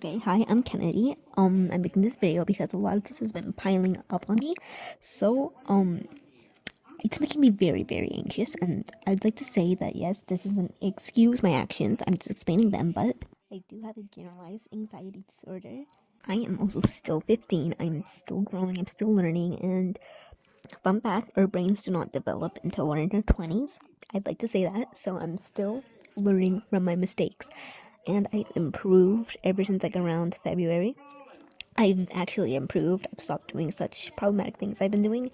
Okay, hi, I'm Kennedy. I'm making this video because a lot of this has been piling up on me. So, it's making me very, very anxious, and I'd like to say that yes, this isn't excuse my actions. I'm just explaining them, but I do have a generalized anxiety disorder. I am also still 15. I'm still growing. I'm still learning, and fun fact, our brains do not develop until we're in our 20s. I'd like to say that. So I'm still learning from my mistakes, and I've improved ever since like around February. I've actually improved. I've stopped doing such problematic things I've been doing,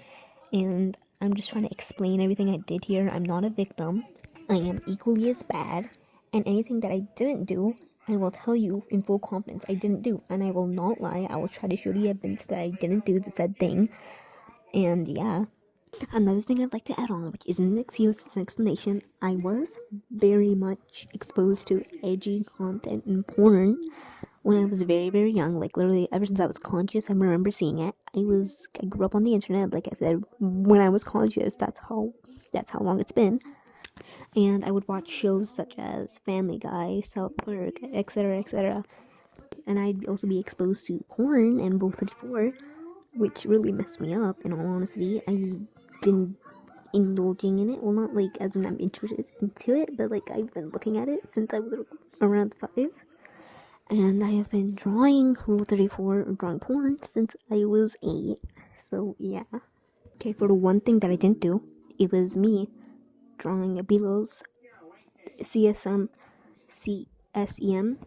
and I'm just trying to explain everything I did here. I'm not a victim. I am equally as bad, and anything that I didn't do, I will tell you in full confidence I didn't do, and I will not lie. I will try to show you evidence that I didn't do the said thing, and yeah. Another thing I'd like to add on, which isn't an excuse, it's an explanation. I was very much exposed to edgy content and porn when I was very, very young. Like literally ever since I was conscious, I remember seeing it. I grew up on the internet, like I said, when I was conscious. That's how long it's been. And I would watch shows such as Family Guy, South Park, etc., etc. And I'd also be exposed to porn and Rule 34, which really messed me up. In all honesty, I just been indulging in it. Well, not like as in I'm interested into it, but like I've been looking at it since I was around 5. And I have been drawing Rule 34 or drawing porn since I was 8. So yeah. Okay, for the one thing that I didn't do, it was me drawing a Beatles CSM CSEM.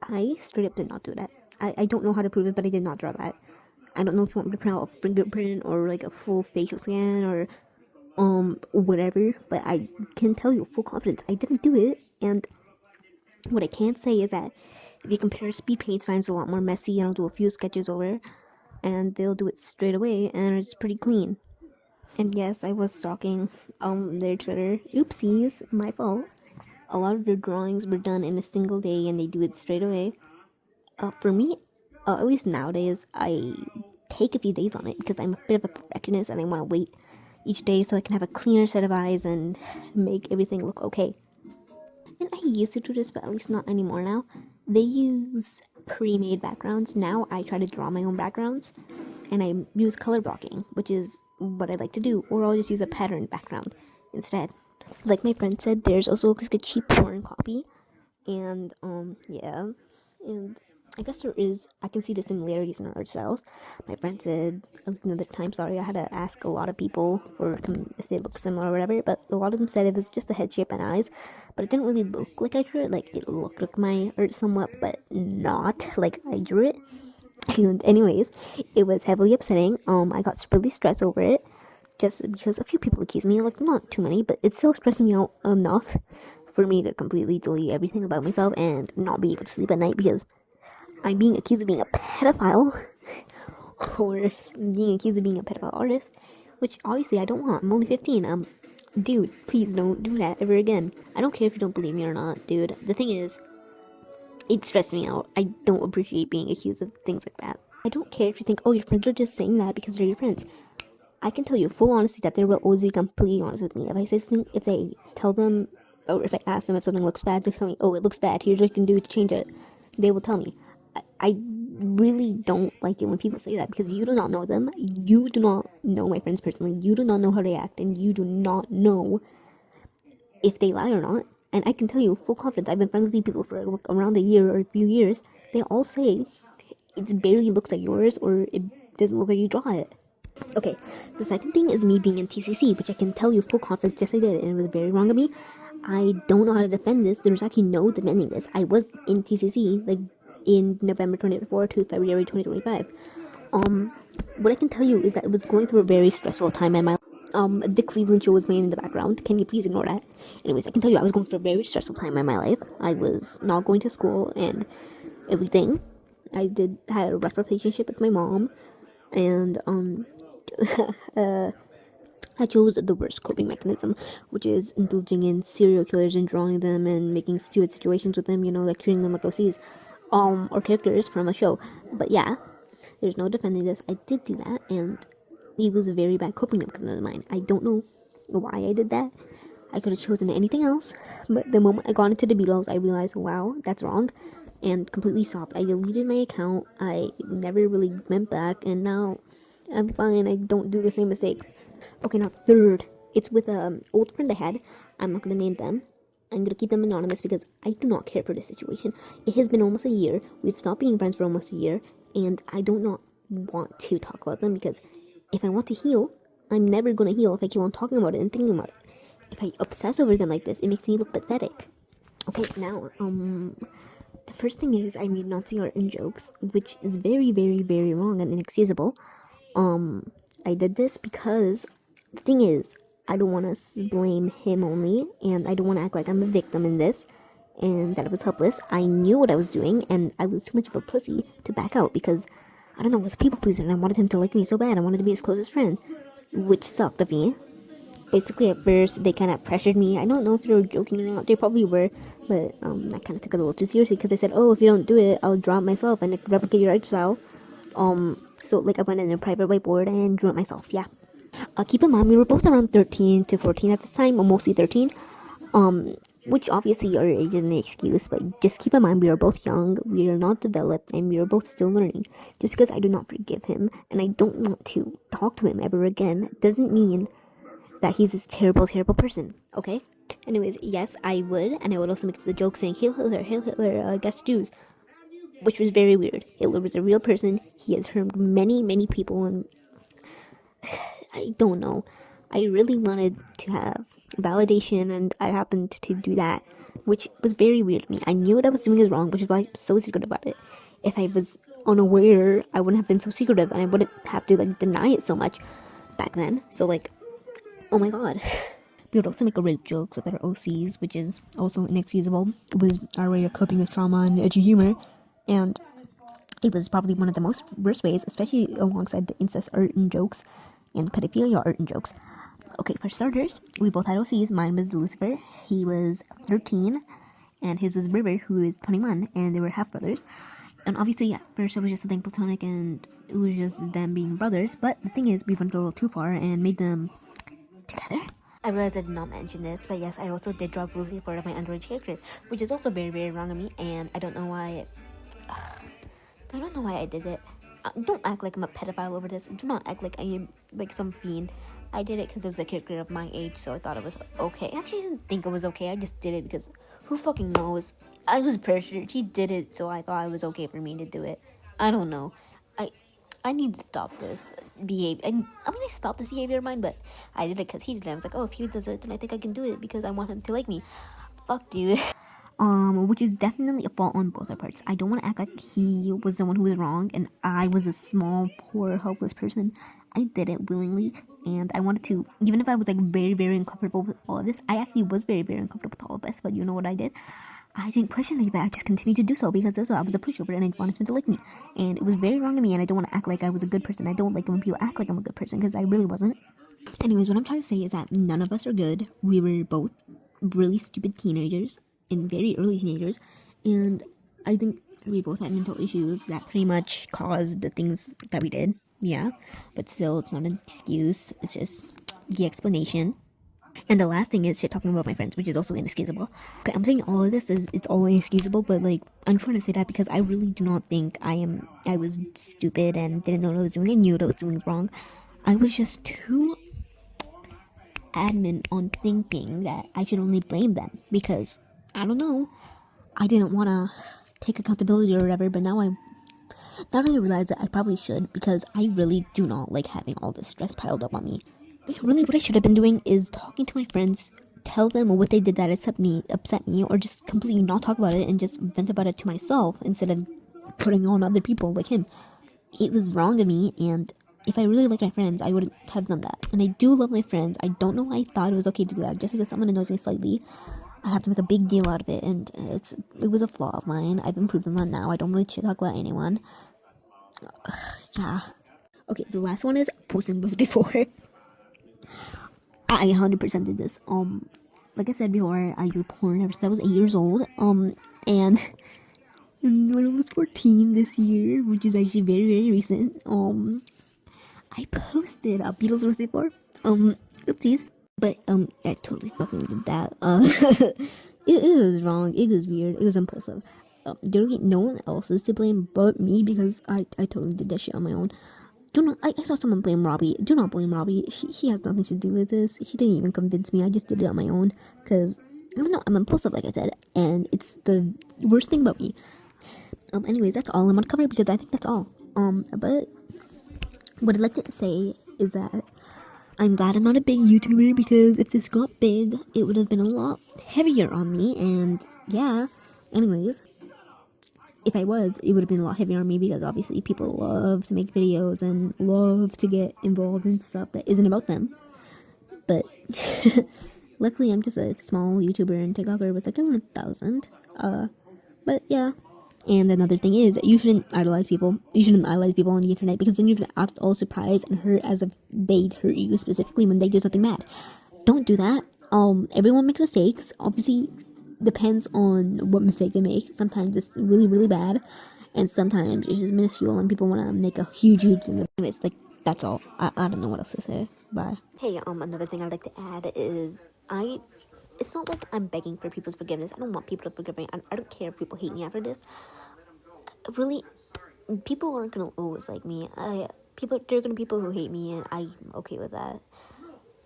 I straight up did not do that. I don't know how to prove it, but I did not draw that. I don't know if you want me to print out a fingerprint or like a full facial scan or whatever, but I can tell you with full confidence I didn't do it. And what I can say is that if you compare speed paints, mine's a lot more messy, and I'll do a few sketches over, and they'll do it straight away, and it's pretty clean. And yes, I was stalking their Twitter. Oopsies, my fault. A lot of their drawings were done in a single day, and they do it straight away. For me, at least nowadays, I take a few days on it because I'm a bit of a perfectionist, and I want to wait each day so I can have a cleaner set of eyes and make everything look okay. And I used to do this, but at least not anymore now. They use pre-made backgrounds. Now I try to draw my own backgrounds, and I use color blocking, which is what I like to do, or I'll just use a pattern background instead. Like my friend said, there's also like a cheap porn copy, and yeah, and I guess I can see the similarities in our art styles. My friend said another time, sorry, I had to ask a lot of people for if they look similar or whatever, but a lot of them said it was just a head shape and eyes, but it didn't really look like I drew it. Like it looked like my art somewhat, but not like I drew it. And anyways, it was heavily upsetting. I got really stressed over it, just because a few people accused me, like not too many, but it's still stressing me out enough for me to completely delete everything about myself and not be able to sleep at night because I'm being accused of being a pedophile or being accused of being a pedophile artist, which obviously I don't want. I'm only 15. Dude, please don't do that ever again. I don't care if you don't believe me or not, dude. The thing is, it stressed me out. I don't appreciate being accused of things like that. I don't care if you think, oh, your friends are just saying that because they're your friends. I can tell you full honesty that they will always be completely honest with me. If I say something, if they tell them, or if I ask them if something looks bad, they tell me, oh, it looks bad, here's what you can do to change it. They will tell me. I really don't like it when people say that because you do not know them. You do not know my friends personally. You do not know how they act, and you do not know if they lie or not. And I can tell you full confidence, I've been friends with these people for around a year or a few years. They all say it barely looks like yours or it doesn't look like you draw it. Okay, the second thing is me being in TCC, which I can tell you full confidence, yes I did, and it was very wrong of me. I don't know how to defend this. There was actually no defending this. I was in TCC, like, in November 2024 to February 2025. What I can tell you is that it was going through a very stressful time in my life. The Cleveland show was playing in the background. Can you please ignore that? Anyways, I can tell you I was going through a very stressful time in my life. I was not going to school and everything. Had a rough relationship with my mom, and I chose the worst coping mechanism, which is indulging in serial killers and drawing them and making stupid situations with them, like treating them like OCs, or characters from a show. But yeah, there's no defending this. I did do that, and it was a very bad coping mechanism of mine. I don't know why I did that. I could have chosen anything else, but the moment I got into the Beatles, I realized, wow, that's wrong. and completely stopped. I deleted my account. I never really went back, and now I'm fine. I don't do the same mistakes. Okay, now third, it's with an old friend I had. I'm not gonna name them. I'm gonna keep them anonymous because I do not care for this situation. It has been almost a year. We've stopped being friends for almost a year, and I do not want to talk about them because if I want to heal, I'm never gonna heal if I keep on talking about it and thinking about it. If I obsess over them like this, it makes me look pathetic. Okay, now, the first thing is I made Nazi art and jokes, which is very, very, very wrong and inexcusable. I did this because the thing is, I don't want to blame him only, and I don't want to act like I'm a victim in this, and that I was helpless. I knew what I was doing, and I was too much of a pussy to back out because, I don't know, I was a people pleaser, and I wanted him to like me so bad. I wanted to be his closest friend, which sucked of me. Basically, at first, they kind of pressured me. I don't know if they were joking or not. They probably were, but I kind of took it a little too seriously because they said, "Oh, if you don't do it, I'll draw it myself and replicate your art style." So like I went in a private whiteboard and drew it myself. Yeah. Keep in mind we were both around 13 to 14 at the time, or mostly 13. Which obviously our age is an excuse, but just keep in mind we are both young, we are not developed, and we are both still learning. Just because I do not forgive him and I don't want to talk to him ever again doesn't mean that he's this terrible, terrible person. Okay. Anyways, yes, I would, and I would also make the joke saying Hail Hitler, against Jews, which was very weird. Hitler was a real person. He has harmed many, many people, and I don't know. I really wanted to have validation, and I happened to do that, which was very weird to me. I knew what I was doing is wrong, which is why I'm so secretive about it. If I was unaware, I wouldn't have been so secretive, and I wouldn't have to like deny it so much back then. So like, oh my god. We would also make a rape jokes with our OCs, which is also inexcusable. It was our way of coping with trauma and edgy humor, and it was probably one of the most worst ways, especially alongside the incest art and jokes and pedophilia art and jokes. Okay, for starters, we both had OCs. Mine was Lucifer. He was 13, and his was River, who is 21, and they were half brothers. And obviously, yeah, first it was just something platonic, and it was just them being brothers. But the thing is, we went a little too far and made them together. I realized I did not mention this, but yes, I also did draw Lucifer of my underage character, which is also very, very wrong of me, and I don't know why. I don't know why I did it. Don't act like I'm a pedophile over this. Do not act like I am like some fiend. I did it because it was a character of my age, so I thought it was okay. Actually, I didn't think it was okay. I just did it because who fucking knows? I was pressured. She did it, so I thought it was okay for me to do it. I don't know. I need to stop this behavior. I stop this behavior of mine, but I did it because he did it. I was like, oh, if he does it, then I think I can do it because I want him to like me. Fuck, dude. Which is definitely a fault on both our parts. I don't want to act like he was the one who was wrong and I was a small, poor, helpless person. I did it willingly, and I wanted to, even if I was like very, very uncomfortable with all of this, I actually was very, very uncomfortable with all of this, but you know what I did? I didn't question it, but I just continued to do so because also I was a pushover and I wanted him to like me. And it was very wrong of me, and I don't want to act like I was a good person. I don't like when people act like I'm a good person because I really wasn't. Anyways, what I'm trying to say is that none of us are good. We were both really stupid teenagers and very early teenagers, and I think we both had mental issues that pretty much caused the things that we did. Yeah, but still, it's not an excuse. It's just the explanation. And the last thing is shit talking about my friends, which is also inexcusable. Okay, I'm saying all of this is it's all inexcusable, but like I'm trying to say that because I really do not think I was stupid and didn't know what I was doing. I knew what I was doing was wrong. I was just too adamant on thinking that I should only blame them because I don't know. I didn't want to take accountability or whatever, but now I realize that I probably should because I really do not like having all this stress piled up on me. Really, what I should have been doing is talking to my friends, tell them what they did that upset me, or just completely not talk about it and just vent about it to myself instead of putting on other people like him. It was wrong of me, and if I really liked my friends, I wouldn't have done that. And I do love my friends. I don't know why I thought it was okay to do that. Just because someone annoys me slightly, I have to make a big deal out of it, and it was a flaw of mine. I've improved on that now. I don't really talk about anyone. Yeah. Okay, the last one is posting was before. I 100% did this. Like I said before, I drew porn ever since I was 8 years old. And when I was 14 this year, which is actually very, very recent, I posted a Beatles birthday floor. Oopsies. But, I totally fucking did that. It was wrong. It was weird. It was impulsive. Literally no one else is to blame but me, because I totally did that shit on my own. Do not. I saw someone blame Robbie. Do not blame Robbie. He has nothing to do with this. He didn't even convince me. I just did it on my own. Because, I don't know, I'm impulsive, like I said. And it's the worst thing about me. Anyways, that's all I'm gonna cover, because I think that's all. But what I'd like to say is that I'm glad I'm not a big YouTuber, because if this got big, it would have been a lot heavier on me. And yeah, anyways, if I was, it would have been a lot heavier on me, because obviously people love to make videos and love to get involved in stuff that isn't about them. But luckily, I'm just a small YouTuber and TikToker with like 1,000. But yeah. And another thing is, you shouldn't idolize people. You shouldn't idolize people on the internet, because then you're gonna act all surprised and hurt as if they'd hurt you specifically when they do something bad. Don't do that. Everyone makes mistakes. Obviously, depends on what mistake they make. Sometimes it's really, really bad, and sometimes it's just minuscule, and people want to make a huge thing. Anyways, like, that's all. I don't know what else to say. Bye. Hey, another thing I'd like to add is it's not like I'm begging for people's forgiveness. I don't want people to forgive me. I don't care if people hate me after this. Really, people aren't gonna always like me. There are gonna be people who hate me, and I'm okay with that.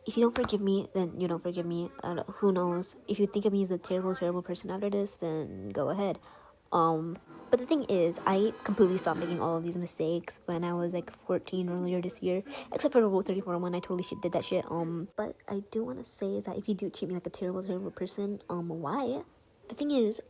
If you don't forgive me, then you don't forgive me. Who knows? If you think of me as a terrible, terrible person after this, then go ahead. But the thing is, I completely stopped making all of these mistakes when I was like 14 earlier this year, except for the Rule 34 one. I totally did that shit. But I do want to say is that if you do treat me like a terrible, terrible person, why? The thing is,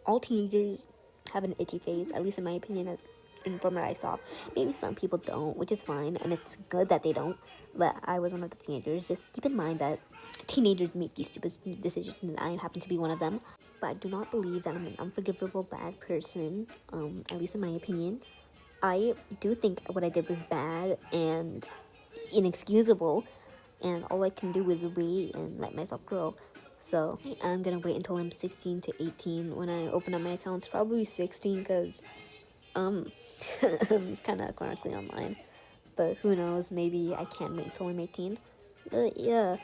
all teenagers have an itchy face, at least in my opinion, and from what I saw. Maybe some people don't, which is fine, and it's good that they don't. But I was one of the teenagers. Just keep in mind that teenagers make these stupid decisions, and I happen to be one of them. But I do not believe that I'm an unforgivable bad person, at least in my opinion. I do think what I did was bad and inexcusable, and all I can do is wait and let myself grow. So I'm gonna wait until I'm 16 to 18 when I open up my accounts. Probably 16, because I'm kind of chronically online. But who knows, maybe I can wait until I'm 18. But yeah,